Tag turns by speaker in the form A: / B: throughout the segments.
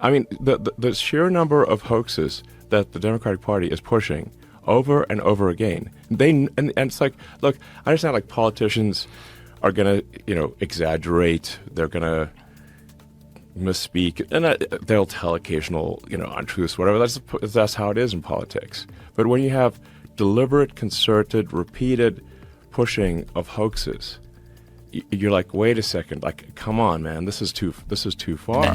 A: I mean, the sheer number of hoaxes that the Democratic Party is pushing over and over again. And it's like, look, I understand like politicians are gonna, exaggerate. They're gonna misspeak, and they'll tell occasional, untruths, whatever. That's how it is in politics. But when you have deliberate, concerted, repeated pushing of hoaxes, you're like, wait a second, like, come on, man, this is too far.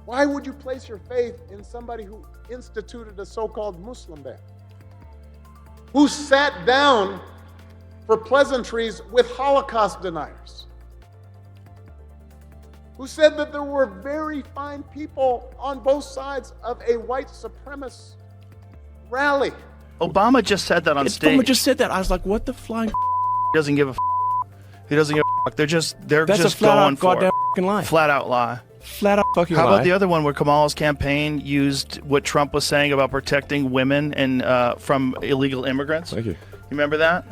B: Why would you place your faith in somebody who instituted a so-called Muslim ban? Who sat down for pleasantries with Holocaust deniers? Who said that there were very fine people on both sides of a white supremacist rally?
C: Obama just said that on stage.
A: Obama just said that. I was like, what the flying?
C: He doesn't give a He doesn't give a They're just
A: That's a flat
C: going
A: out
C: for
A: goddamn
C: it.
A: lie.
C: Flat out lie.
A: Flat out fucking
C: How
A: lie.
C: about the other one where Kamala's campaign used what Trump was saying about protecting women and from illegal immigrants?
A: Thank you.
C: You remember that?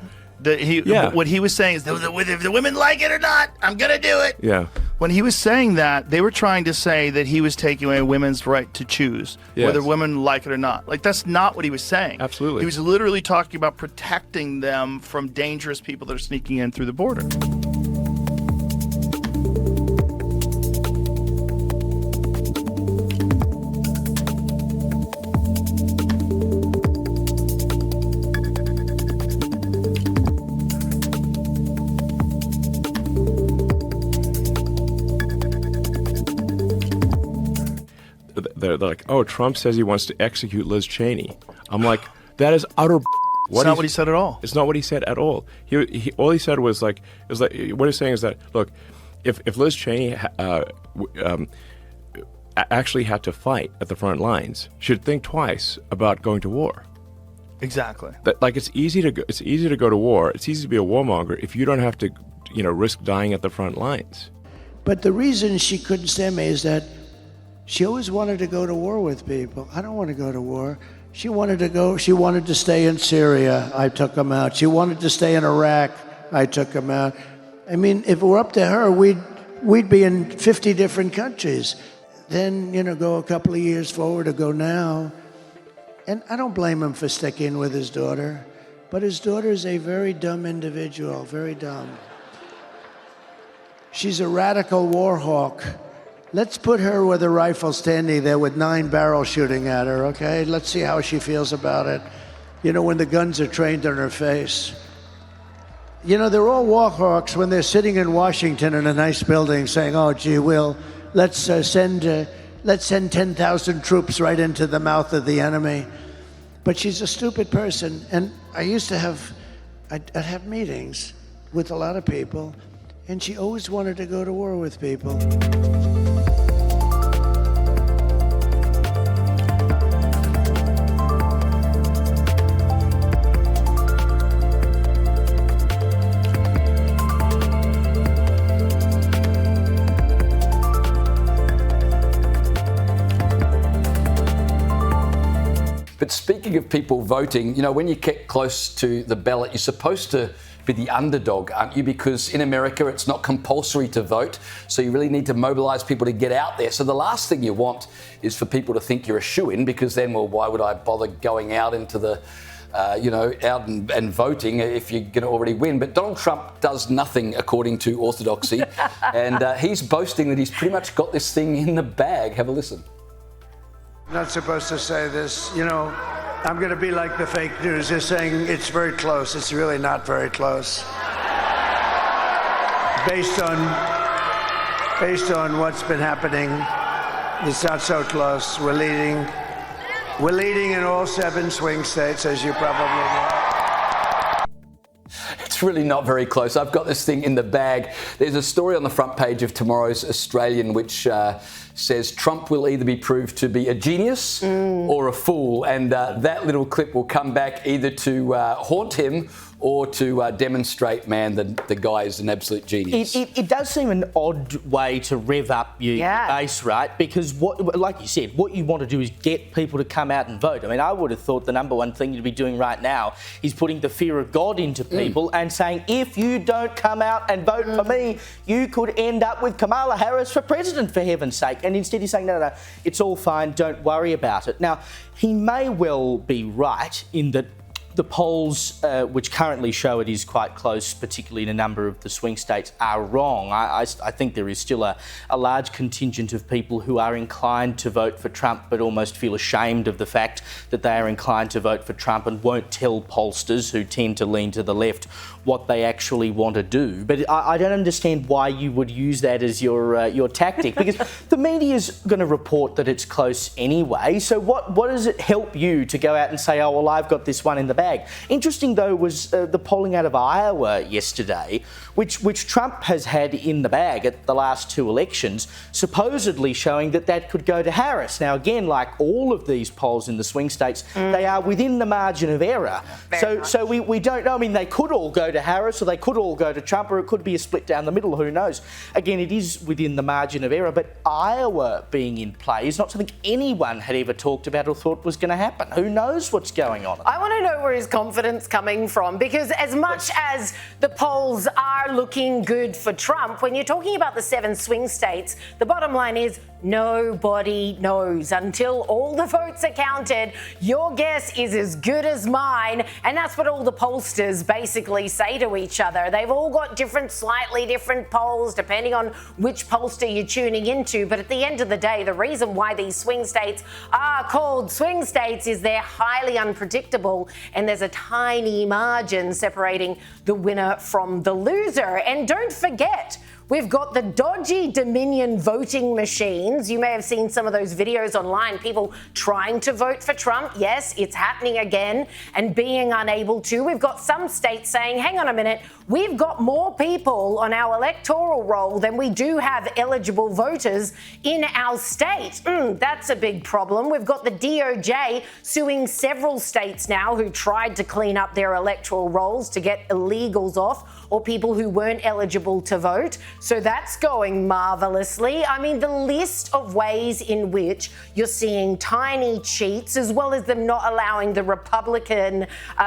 C: What he was saying is, if the women like it or not, I'm going to do it.
A: Yeah.
C: When he was saying that, they were trying to say that he was taking away women's right to choose, whether women like it or not. Like, that's not what he was saying.
A: Absolutely.
C: He was literally talking about protecting them from dangerous people that are sneaking in through the border.
A: They're like, oh, Trump says he wants to execute Liz Cheney. I'm like, that is utter.
C: It's not what he said at all.
A: It's not what he said at all. He all he said was like, what he's saying is that, look, if Liz Cheney actually had to fight at the front lines, she'd think twice about going to war.
C: Exactly.
A: That, like, it's easy to go to war. It's easy to be a warmonger if you don't have to, risk dying at the front lines.
D: But the reason she couldn't stand me is that she always wanted to go to war with people. I don't want to go to war. She wanted to stay in Syria. I took them out. She wanted to stay in Iraq. I took them out. I mean, if it were up to her, we'd be in 50 different countries. Then, go a couple of years forward or go now. And I don't blame him for sticking with his daughter. But his daughter is a very dumb individual, very dumb. She's a radical war hawk. Let's put her with a rifle standing there with 9 barrels shooting at her, okay? Let's see how she feels about it. When the guns are trained on her face. They're all war hawks when they're sitting in Washington in a nice building saying, oh, gee, let's send 10,000 troops right into the mouth of the enemy. But she's a stupid person. And I used to I'd have meetings with a lot of people, and she always wanted to go to war with people.
E: But speaking of people voting, when you get close to the ballot, you're supposed to be the underdog, aren't you? Because in America, it's not compulsory to vote. So you really need to mobilize people to get out there. So the last thing you want is for people to think you're a shoo-in, because then, well, why would I bother going out into the out and voting if you're going to already win. But Donald Trump does nothing according to orthodoxy, and he's boasting that he's pretty much got this thing in the bag. Have a listen.
D: I'm not supposed to say this. I'm going to be like the fake news. They're saying it's very close. It's really not very close. Based on what's been happening, it's not so close. We're leading in all 7 swing states, as you probably know.
E: It's really not very close. I've got this thing in the bag. There's a story on the front page of tomorrow's Australian which says Trump will either be proved to be a genius or a fool, and that little clip will come back either to haunt him or to demonstrate, man, the guy is an absolute genius.
F: It does seem an odd way to rev up your base, right? Because, like you said, what you want to do is get people to come out and vote. I mean, I would have thought the number one thing you'd be doing right now is putting the fear of God into people and saying, if you don't come out and vote for me, you could end up with Kamala Harris for president, for heaven's sake. And instead he's saying, no, it's all fine, don't worry about it. Now, he may well be right in that the polls, which currently show it is quite close, particularly in a number of the swing states, are wrong. I think there is still a large contingent of people who are inclined to vote for Trump but almost feel ashamed of the fact that they are inclined to vote for Trump and won't tell pollsters who tend to lean to the left what they actually want to do. But I don't understand why you would use that as your tactic, because the media's going to report that it's close anyway. So what does it help you to go out and say, oh, well, I've got this one in the bag? Interesting, though, was the polling out of Iowa yesterday, which Trump has had in the bag at the last 2 elections, supposedly showing that could go to Harris. Now, again, like all of these polls in the swing states, they are within the margin of error. So we don't know. I mean, they could all go to Harris, or they could all go to Trump, or it could be a split down the middle, who knows. Again, it is within the margin of error, but Iowa being in play is not something anyone had ever talked about or thought was going to happen. Who knows what's going on?
G: I want to know where his confidence coming from, because as much as the polls are looking good for Trump, when you're talking about the 7 swing states, the bottom line is nobody knows. Until all the votes are counted, your guess is as good as mine, and that's what all the pollsters basically say to each other. They've all got slightly different polls depending on which pollster you're tuning into, but at the end of the day, the reason why these swing states are called swing states is they're highly unpredictable, and there's a tiny margin separating the winner from the loser. And don't forget, we've got the dodgy Dominion voting machines. You may have seen some of those videos online, people trying to vote for Trump. Yes, it's happening again, and being unable to. We've got some states saying, hang on a minute, we've got more people on our electoral roll than we do have eligible voters in our state. That's a big problem. We've got the DOJ suing several states now who tried to clean up their electoral rolls to get illegals off or people who weren't eligible to vote. So that's going marvelously. I mean, the list of ways in which you're seeing tiny cheats, as well as them not allowing the Republican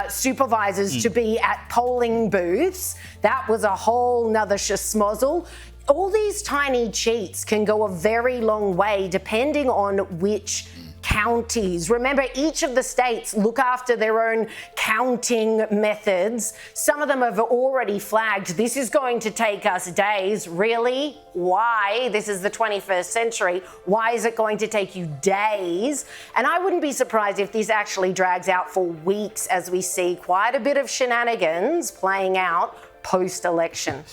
G: supervisors to be at polling booths, that was a whole nother schmozzle. All these tiny cheats can go a very long way depending on which counties. Remember, each of the states look after their own counting methods. Some of them have already flagged, this is going to take us days. Really? Why? This is the 21st century. Why is it going to take you days? And I wouldn't be surprised if this actually drags out for weeks, as we see quite a bit of shenanigans playing out post-election.